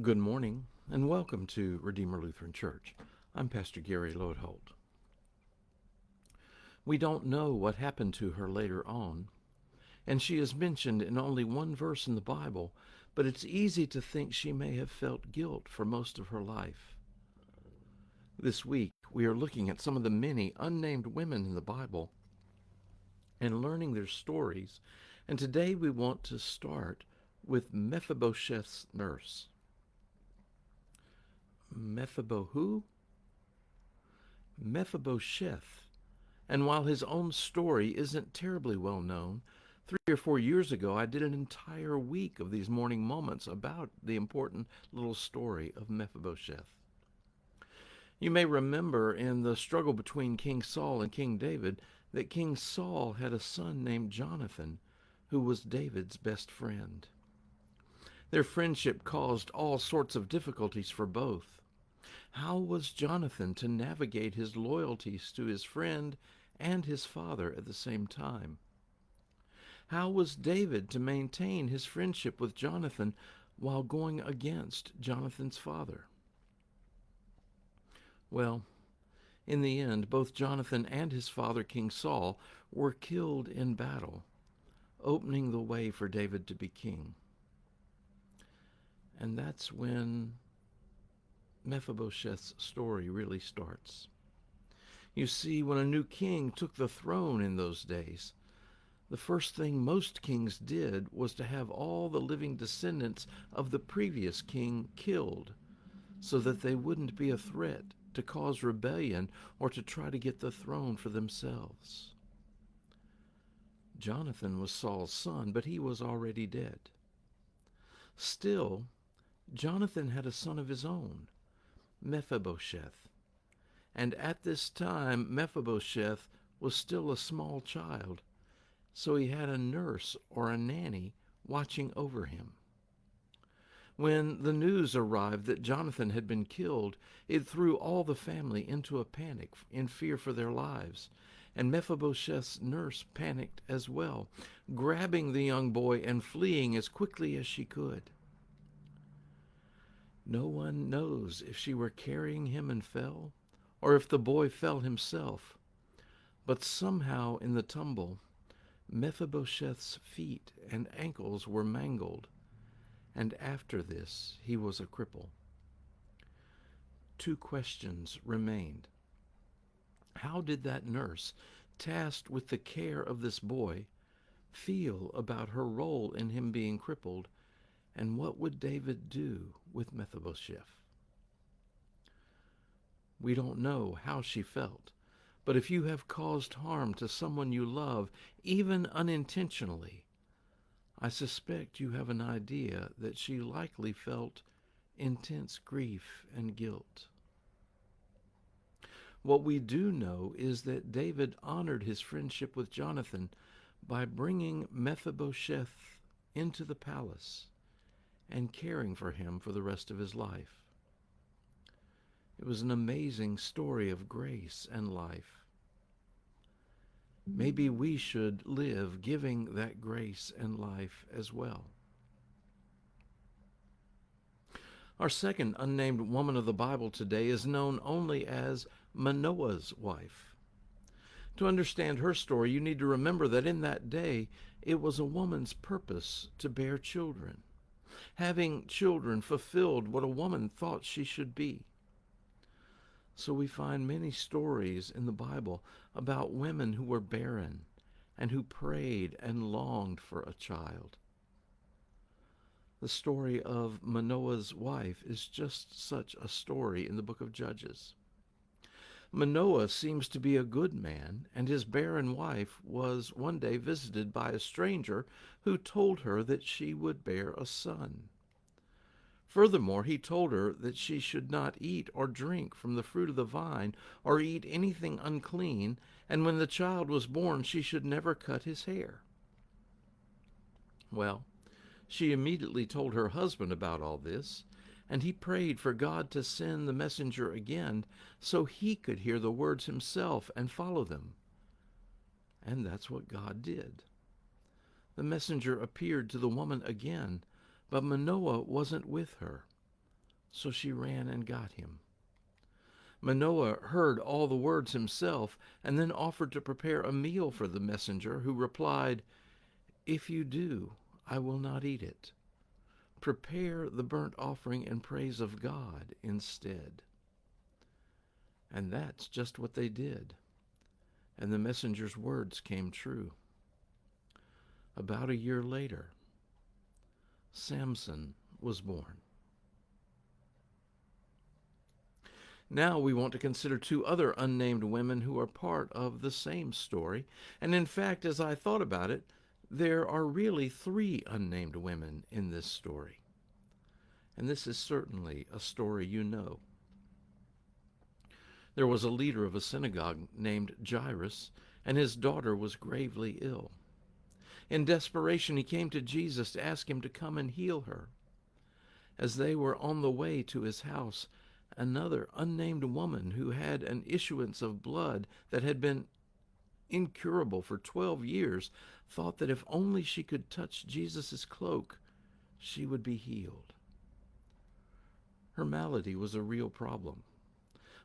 Good morning and welcome to Redeemer Lutheran Church. I'm Pastor Gary Lodholt. We don't know what happened to her later on, and she is mentioned in only one verse in the Bible, but it's easy to think she may have felt guilt for most of her life. This week, we are looking at some of the many unnamed women in the Bible and learning their stories, and today we want to start with Mephibosheth's nurse. Mephibosheth. And while his own story isn't terribly well known, 3 or 4 years ago I did an entire week of these morning moments about the important little story of Mephibosheth. You may remember in the struggle between King Saul and King David that King Saul had a son named Jonathan, who was David's best friend. Their friendship caused all sorts of difficulties for both. How was Jonathan to navigate his loyalties to his friend and his father at the same time? How was David to maintain his friendship with Jonathan while going against Jonathan's father? Well, in the end, both Jonathan and his father, King Saul, were killed in battle, opening the way for David to be king. And that's when Mephibosheth's story really starts. You see, when a new king took the throne in those days, the first thing most kings did was to have all the living descendants of the previous king killed so that they wouldn't be a threat to cause rebellion or to try to get the throne for themselves. Jonathan was Saul's son, but he was already dead. Still, Jonathan had a son of his own, Mephibosheth. And at this time, Mephibosheth was still a small child, so he had a nurse or a nanny watching over him. When the news arrived that Jonathan had been killed, it threw all the family into a panic in fear for their lives, and Mephibosheth's nurse panicked as well, grabbing the young boy and fleeing as quickly as she could. No one knows if she were carrying him and fell, or if the boy fell himself. But somehow in the tumble, Mephibosheth's feet and ankles were mangled, and after this he was a cripple. Two questions remained. How did that nurse, tasked with the care of this boy, feel about her role in him being crippled, and what would David do with Mephibosheth? We don't know how she felt, but if you have caused harm to someone you love, even unintentionally, I suspect you have an idea that she likely felt intense grief and guilt. What we do know is that David honored his friendship with Jonathan by bringing Mephibosheth into the palace and caring for him for the rest of his life. It was an amazing story of grace and life. Maybe we should live giving that grace and life as well. Our second unnamed woman of the Bible today is known only as Manoah's wife. To understand her story, you need to remember that in that day, it was a woman's purpose to bear children. Having children fulfilled what a woman thought she should be. So we find many stories in the Bible about women who were barren and who prayed and longed for a child. The story of Manoah's wife is just such a story in the book of Judges. Manoah seems to be a good man, and his barren wife was one day visited by a stranger who told her that she would bear a son. Furthermore, he told her that she should not eat or drink from the fruit of the vine or eat anything unclean, and when the child was born, she should never cut his hair. Well, she immediately told her husband about all this, and he prayed for God to send the messenger again so he could hear the words himself and follow them. And that's what God did. The messenger appeared to the woman again, but Manoah wasn't with her. So she ran and got him. Manoah heard all the words himself, and then offered to prepare a meal for the messenger, who replied, "If you do, I will not eat it. Prepare the burnt offering in praise of God instead." And that's just what they did. And the messenger's words came true. About a year later, Samson was born. Now we want to consider two other unnamed women who are part of the same story. And in fact, as I thought about it, there are really three unnamed women in this story. And this is certainly a story you know. There was a leader of a synagogue named Jairus, and his daughter was gravely ill. In desperation, he came to Jesus to ask him to come and heal her. As they were on the way to his house, another unnamed woman who had an issuance of blood that had been incurable for 12 years thought that if only she could touch Jesus' cloak, she would be healed. Her malady was a real problem.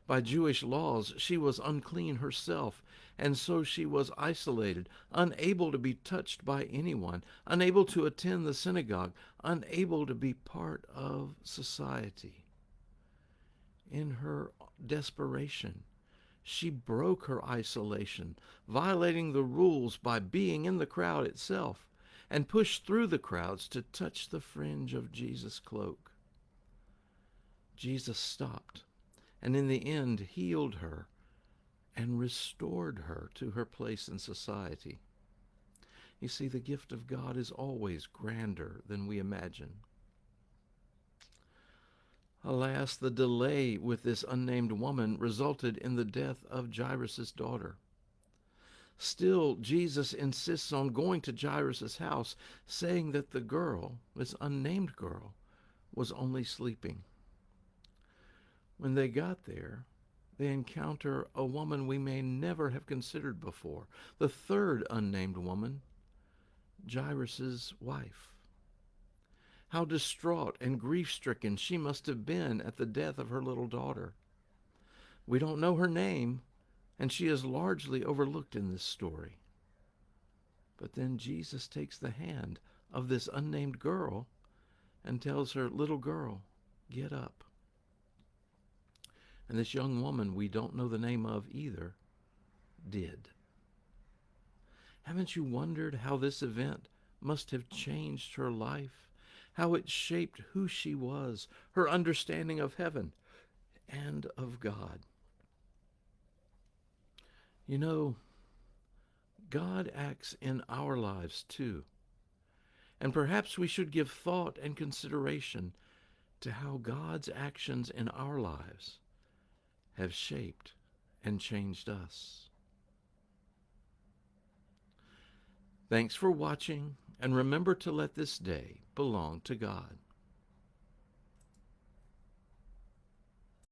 By Jewish laws, she was unclean herself, and so she was isolated, unable to be touched by anyone, unable to attend the synagogue, unable to be part of society. In her desperation, she broke her isolation, violating the rules by being in the crowd itself, and pushed through the crowds to touch the fringe of Jesus' cloak. Jesus stopped, and in the end healed her and restored her to her place in society. You see, the gift of God is always grander than we imagine. Alas, the delay with this unnamed woman resulted in the death of Jairus' daughter. Still, Jesus insists on going to Jairus' house, saying that the girl, this unnamed girl, was only sleeping. When they got there, they encounter a woman we may never have considered before, the third unnamed woman, Jairus' wife. How distraught and grief-stricken she must have been at the death of her little daughter. We don't know her name, and she is largely overlooked in this story. But then Jesus takes the hand of this unnamed girl and tells her, "Little girl, get up." And this young woman we don't know the name of either, did. Haven't you wondered how this event must have changed her life? How it shaped who she was, her understanding of heaven and of God? You know, God acts in our lives too. And perhaps we should give thought and consideration to how God's actions in our lives have shaped and changed us. Thanks for watching, and remember to let this day belong to God.